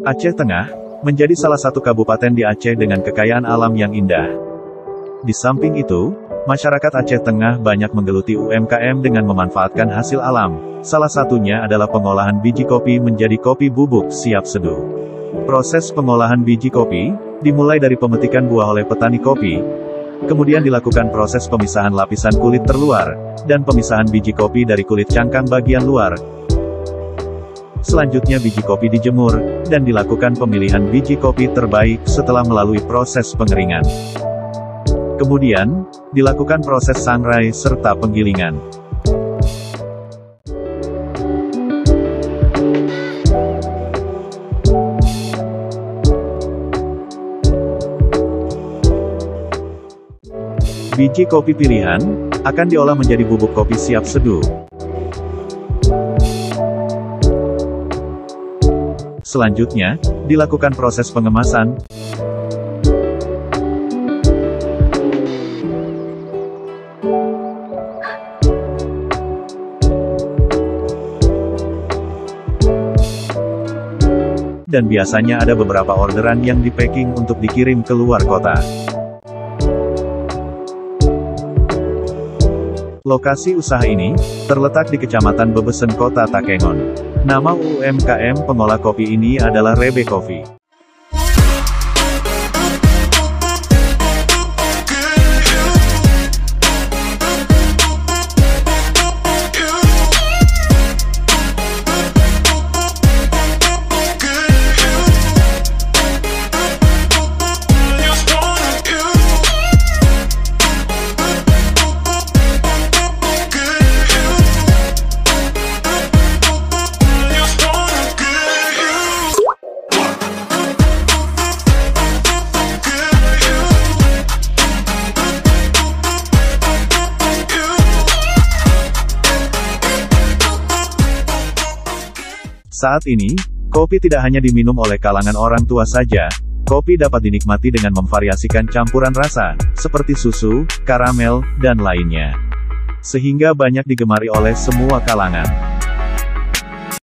Aceh Tengah menjadi salah satu kabupaten di Aceh dengan kekayaan alam yang indah. Di samping itu, masyarakat Aceh Tengah banyak menggeluti UMKM dengan memanfaatkan hasil alam. Salah satunya adalah pengolahan biji kopi menjadi kopi bubuk siap seduh. Proses pengolahan biji kopi dimulai dari pemetikan buah oleh petani kopi, kemudian dilakukan proses pemisahan lapisan kulit terluar, dan pemisahan biji kopi dari kulit cangkang bagian luar. Selanjutnya biji kopi dijemur, dan dilakukan pemilihan biji kopi terbaik setelah melalui proses pengeringan. Kemudian, dilakukan proses sangrai serta penggilingan. Biji kopi pilihan akan diolah menjadi bubuk kopi siap seduh. Selanjutnya, dilakukan proses pengemasan. Dan biasanya ada beberapa orderan yang di-packing untuk dikirim ke luar kota. Lokasi usaha ini terletak di Kecamatan Bebesen, Kota Takengon. Nama UMKM pengolah kopi ini adalah Rebe Coffee. Saat ini, kopi tidak hanya diminum oleh kalangan orang tua saja, kopi dapat dinikmati dengan memvariasikan campuran rasa, seperti susu, karamel, dan lainnya. Sehingga banyak digemari oleh semua kalangan.